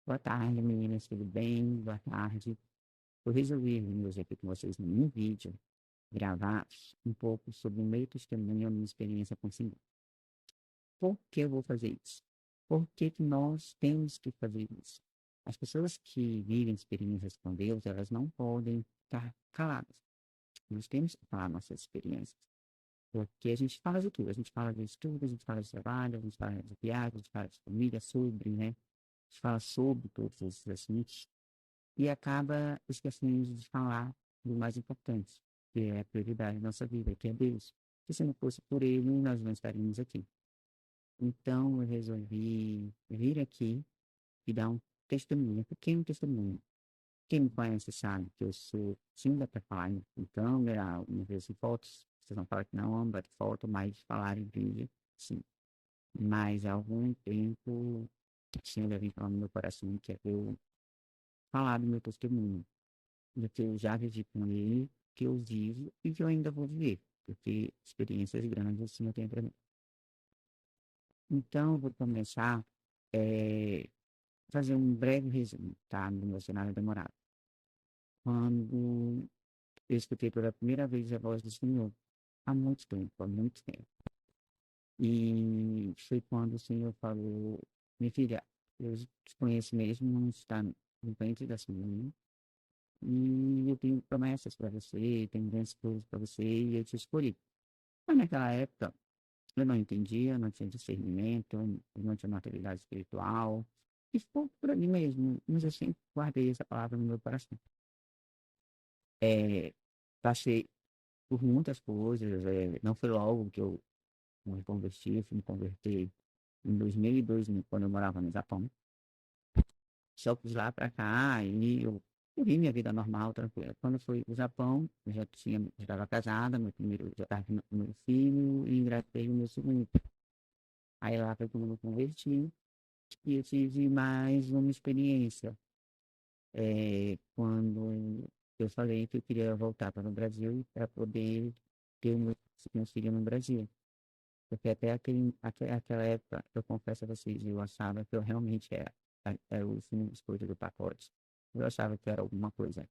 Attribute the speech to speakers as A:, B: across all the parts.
A: Boa tarde, meninas, tudo bem? Boa tarde. Eu resolvi vir hoje aqui com vocês num vídeo, gravar um pouco sobre o meu testemunho, a minha experiência com o Senhor. Por que eu vou fazer isso? Por que que nós temos que fazer isso? As pessoas que vivem experiências com Deus, elas não podem ficar caladas. Nós temos que falar nossas experiências. Porque a gente fala de tudo. A gente fala de estudo, a gente fala de trabalho, a gente fala de viagem, a gente fala de família, sobre, né? A gente fala sobre todos esses assuntos e acaba esquecendo de falar do mais importante, que é a prioridade da nossa vida, que é Deus. Que se não fosse por Ele, nós não estaríamos aqui. Então, eu resolvi vir aqui e dar um testemunho, um pequeno testemunho. Quem me conhece sabe que eu sou tímida para falar em câmera, uma vez em fotos. Vocês vão falar que não amo bater foto, mas falar em vídeo, sim. Mas há algum tempo, sim, eu já vim falar no meu coração que é eu falar do meu testemunho do que eu já vivi com ele, que eu vivo e que eu ainda vou viver, porque experiências grandes assim eu tenho para mim. Então, eu vou começar é, fazer um breve resumo, tá? No meu cenário demorado. Quando eu escutei pela primeira vez a voz do Senhor, há muito tempo. E foi quando o Senhor falou, minha filha, eu te conheço mesmo, não está no ventre da sua mãe, e eu tenho promessas para você, tenho grandes coisas para você, e eu te escolhi. Mas naquela época, eu não entendia, não tinha discernimento, eu não tinha maturidade espiritual, e ficou por ali mesmo, mas eu sempre guardei essa palavra no meu coração. É, passei por muitas coisas, não foi logo que eu me converti, fui me converter em 2002, quando eu morava no Japão. Só que lá para cá, e eu vivi minha vida normal, tranquila. Quando eu fui para o Japão, eu já estava casada, meu primeiro, já estava com meu filho, e engravidei o meu segundo. Aí lá foi quando eu me converti, e eu tive mais uma experiência, quando eu falei que eu queria voltar para o Brasil para poder ter meus filhos no Brasil. Porque até aquela época, eu confesso a vocês, eu achava que eu realmente era o último biscoito do pacote. Eu achava que era alguma coisa,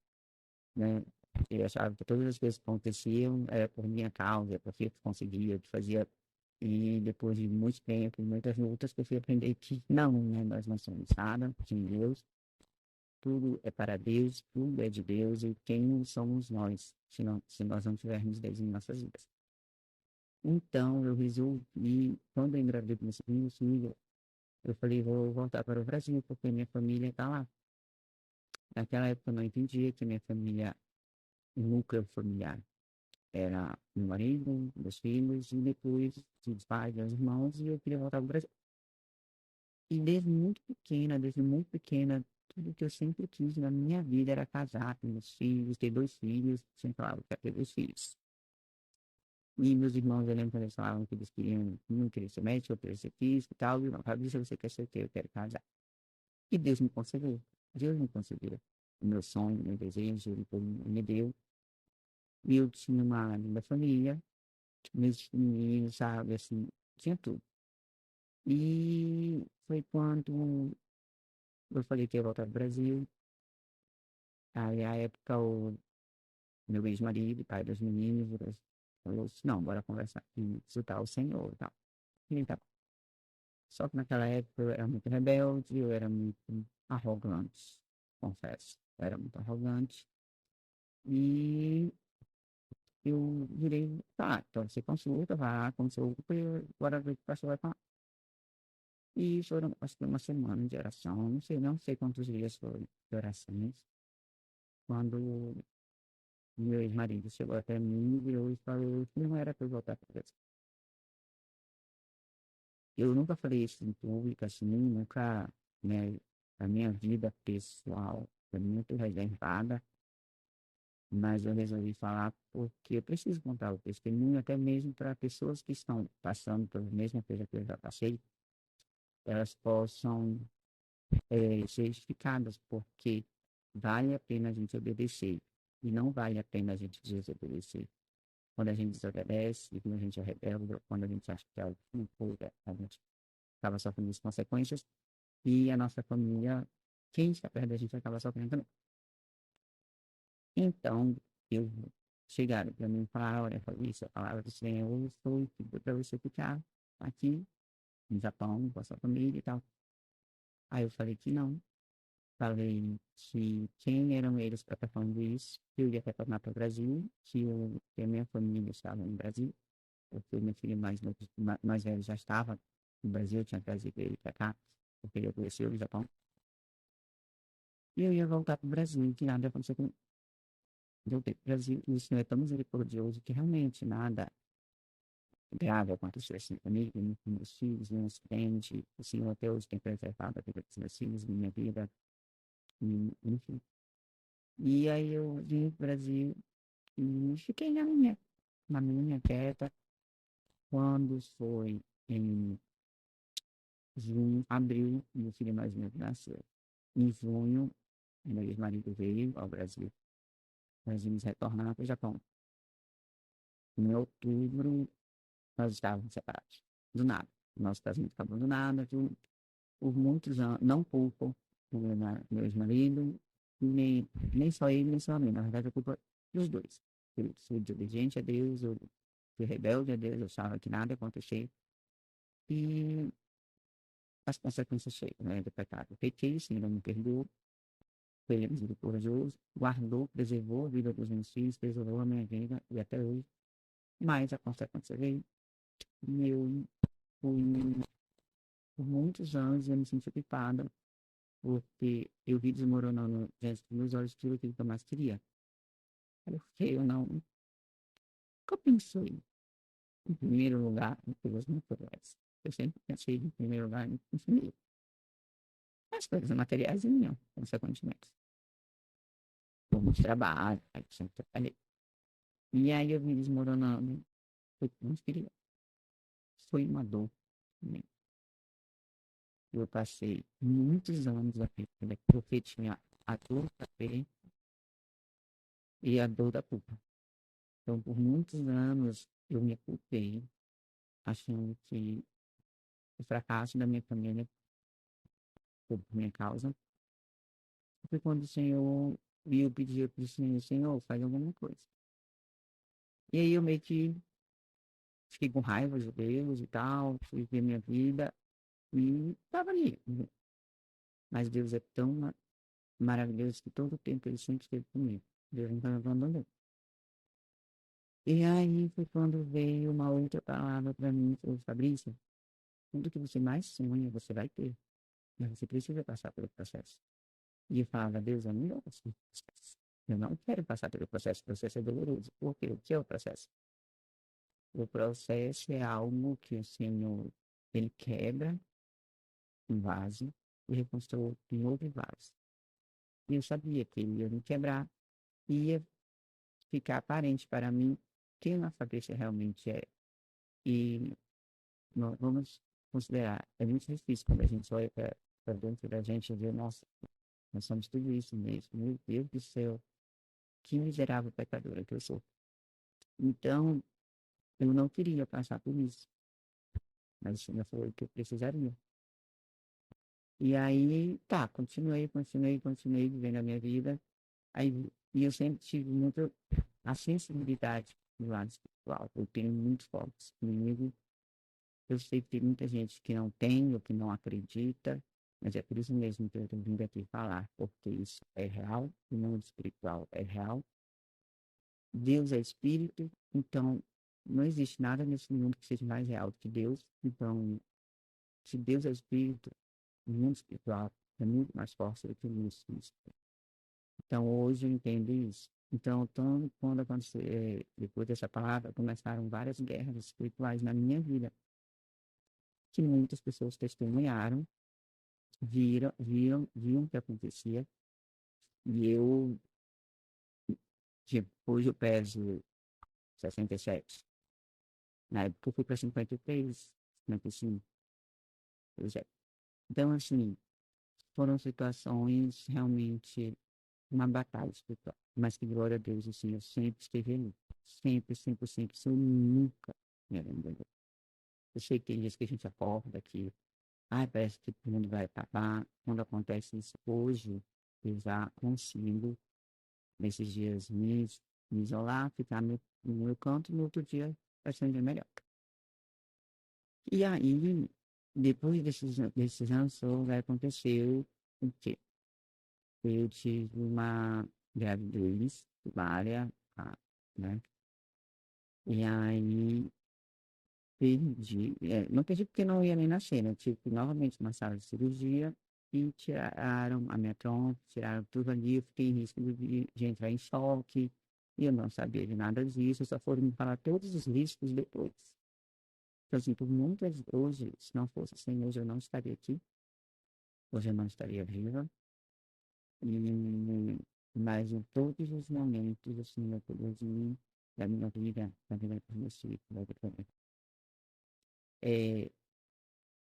A: né? Eu achava que todas as coisas que aconteciam era por minha causa, porque eu conseguia, eu fazia. E depois de muito tempo, muitas lutas, eu fui aprender que não, né? Nós não somos nada sem Deus. Tudo é para Deus, tudo é de Deus, e quem somos nós, se nós não tivermos Deus em nossas vidas. Então, eu resolvi, quando eu engravidei do meu segundo filho, eu falei, vou voltar para o Brasil, porque minha família está lá. Naquela época eu não entendia que minha família, o núcleo familiar, era meu marido, meus filhos, e depois os pais, meus irmãos, e eu queria voltar para o Brasil. E desde muito pequena, tudo que eu sempre quis na minha vida era casar, ter meus filhos, ter dois filhos, sempre falava que quero ter dois filhos. E meus irmãos, eu lembro quando eles falavam que eles queriam, não queriam ser médico, eu queria ser físico e tal, e eu falava, se você quer ser o quê? Eu quero casar. E Deus me concedeu. Deus me concedeu. O meu sonho, o meu desejo, ele me deu. E eu tinha uma linda família, meus meninos, sabe, assim, tinha tudo. E foi quando eu falei que ia voltar para o Brasil. Aí, à época, o meu ex-marido, pai dos meninos, falou assim, não, bora conversar e consultar o Senhor e tal. E tá. Só que naquela época eu era muito rebelde, eu era muito arrogante, confesso. Eu era muito arrogante. E eu virei, tá, então você consulta, vai lá, consulta, e agora ver o que o pastor vai falar. E foram, acho que uma semana de oração, não sei quantos dias foi de orações, quando meu ex-marido chegou até mim e virou e falou que não era para eu voltar para Deus. Eu nunca falei isso em público, assim, nunca, né, a minha vida pessoal foi muito reservada, mas eu resolvi falar porque eu preciso contar o testemunho até mesmo para pessoas que estão passando pela mesma coisa que eu já passei, elas possam ser edificadas, porque vale a pena a gente obedecer e não vale a pena a gente desobedecer. Quando a gente desobedece, quando a gente é rebelde, quando a gente acha que é algo não foi, a gente acaba sofrendo as consequências e a nossa família quem está perto da gente acaba sofrendo também. Então, eu chegaram para mim e falaram, olha, Fabrício, a palavra do Senhor foi para você ficar aqui no Japão, com a sua família e tal. Aí eu falei que não. Falei que quem eram eles para estar falando isso, que eu ia retornar para o Brasil, que a minha família estava no Brasil, porque o meu filho mais velho já estava no Brasil, eu tinha trazido ele para cá, porque ele conheceu o Japão. E eu ia voltar para o Brasil, que nada aconteceu comigo. Eu voltei para o Brasil, e o Senhor é tão misericordioso que realmente nada grave aconteceu assim comigo, com meus filhos, nenhum acidente. O Senhor até hoje tem preservado a vida dos meus filhos, minha vida, e, enfim. E aí eu vim para o Brasil e fiquei na minha quieta. Quando foi em junho, abril, meu filho mais novo nasceu. Em junho, meu ex-marido veio ao Brasil. Nós vimos retornar para o Japão. Em outubro, nós estávamos separados. Do nada. Nosso casamento acabou do nada. Por muitos anos, não culpo o meu ex-marido, nem só ele, nem só a mim. Na verdade, a culpa é dos dois. Eu fui desobediente a Deus, eu fui rebelde a Deus, eu achava que nada ia acontecer. E as consequências chegam, né, do pecado. Eu pequei, sim, não me perdoou. Foi ele misericordioso, guardou, preservou a vida dos meus filhos, preservou a minha vida e até hoje. Mas a consequência veio. E eu fui, por muitos anos, eu me senti culpada, porque eu vi desmoronando diante dos meus olhos tudo aquilo que eu mais queria. Porque eu não. Nunca pensei, em primeiro lugar, em coisas naturais. Eu sempre pensei, em primeiro lugar, em família. As coisas materiais vinham, consequentemente. Como trabalho, aí eu sempre trabalhei. E aí eu vi desmoronando, foi como eu queria. Foi uma dor, né? Eu passei muitos anos a vida, porque tinha a dor da fé e a dor da culpa. Então, por muitos anos, eu me culpei, achando que o fracasso da minha família foi por minha causa. Foi quando o Senhor viu, pediu para o Senhor, Senhor, faz alguma coisa. E aí eu meio que fiquei com raiva de Deus e tal, fui ver minha vida e estava ali. Mas Deus é tão maravilhoso que todo o tempo Ele sempre esteve comigo. Deus não me abandonou. E aí foi quando veio uma outra palavra para mim, falou, Fabrício, tudo que você mais sonha, você vai ter. Mas você precisa passar pelo processo. E eu falava, Deus, eu não gosto desse processo. Eu não quero passar pelo processo, o processo é doloroso. Por quê? O que é o processo? O processo é algo que o Senhor, Ele quebra um vaso e reconstrói em outro vaso. E eu sabia que ele ia me quebrar e ia ficar aparente para mim quem a Fabrícia realmente é. E nós vamos considerar, é muito difícil quando a gente olha para dentro da gente e vê, nossa, nós somos tudo isso mesmo. Meu Deus do céu, que miserável pecadora que eu sou. Então, eu não queria passar por isso, mas o Senhor falou que eu precisaria. E aí, tá, continuei vivendo a minha vida. Aí, e eu sempre tive muito a sensibilidade do lado espiritual. Eu tenho muito forte comigo. Eu sei que tem muita gente que não tem ou que não acredita, mas é por isso mesmo que eu estou vindo aqui falar, porque isso é real, o mundo espiritual é real. Deus é espírito, então não existe nada nesse mundo que seja mais real do que Deus. Então, se Deus é espírito, o mundo espiritual é muito mais forte do que o mundo físico. Então, hoje eu entendo isso. Então, quando aconteceu, depois dessa palavra, começaram várias guerras espirituais na minha vida, que muitas pessoas testemunharam, viram o que acontecia, e eu, tipo, hoje eu peso 67. Na época eu fui para 53, 55. Pois é. Então, assim, foram situações realmente uma batalha espiritual. Mas que glória a Deus, assim, eu sempre esteve ali. Sempre, sempre, sempre. Isso eu nunca me abandonou. Eu sei que tem dias que a gente acorda aqui, Ai, parece que o mundo vai acabar. Quando acontece isso hoje, eu já consigo, nesses dias, me isolar, ficar no meu canto, e no outro dia vai ser um dia melhor. E aí, depois desses anos, vai acontecer o quê? Eu tive uma gravidez vária, né? E aí não perdi porque não ia nem nascer, né? Tive que ir novamente uma sala de cirurgia e tiraram a minha trompa, tiraram tudo ali, eu fiquei em risco de entrar em choque, e eu não sabia de nada disso, só foram me falar todos os riscos depois. Então, assim, por muitas, hoje, se não fosse assim, hoje eu não estaria aqui, hoje eu não estaria viva, e, mas em todos os momentos, assim, da minha vida, da vida dos meus filhos, é,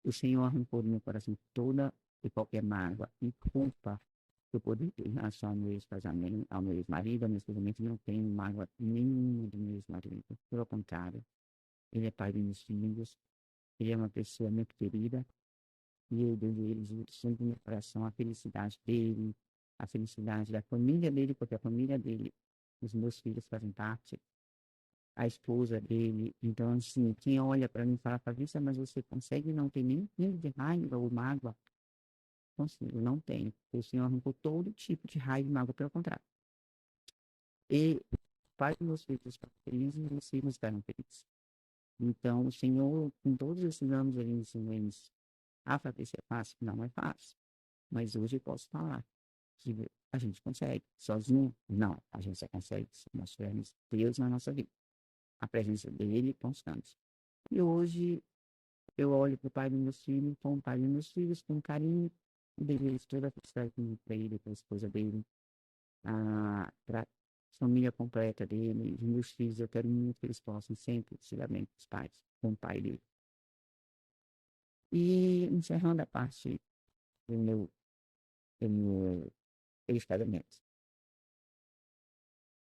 A: o Senhor arrancou do meu coração toda e qualquer mágoa e culpa que eu poderia ter em relação ao meu ex-casamento, ao meu ex-marido, ao meu casamento, não tenho mágoa nenhuma do meu ex-marido. Pelo contrário, ele é pai dos meus filhos, ele é uma pessoa muito querida, e eu desejo sempre no meu coração a felicidade dele, a felicidade da família dele, porque a família dele, os meus filhos fazem parte, a esposa dele. Então, assim, quem olha para mim e fala, Fabrícia, mas você consegue não ter nem pingo de raiva ou mágoa? Consigo, não tenho. O Senhor arrancou todo tipo de raiva e mágoa, pelo contrário. E faz meus filhos estar felizes e meus filhos estarem felizes. Então, o Senhor, com todos esses anos, ele me ensinou isso. Ah, Fabrícia, é fácil? Não é fácil. Mas hoje eu posso falar que a gente consegue. Sozinho? Não. A gente só consegue se nós tivermos Deus na nossa vida. A presença dele constante. E hoje eu olho para o pai dos meus filhos, com o pai dos meus filhos, com carinho, e desejo toda a felicidade para ele, para a esposa dele, para a família completa dele, os meus filhos. Eu quero muito que eles possam sempre se dar bem com os pais, com o pai dele. E encerrando a parte do meu ex-casamento.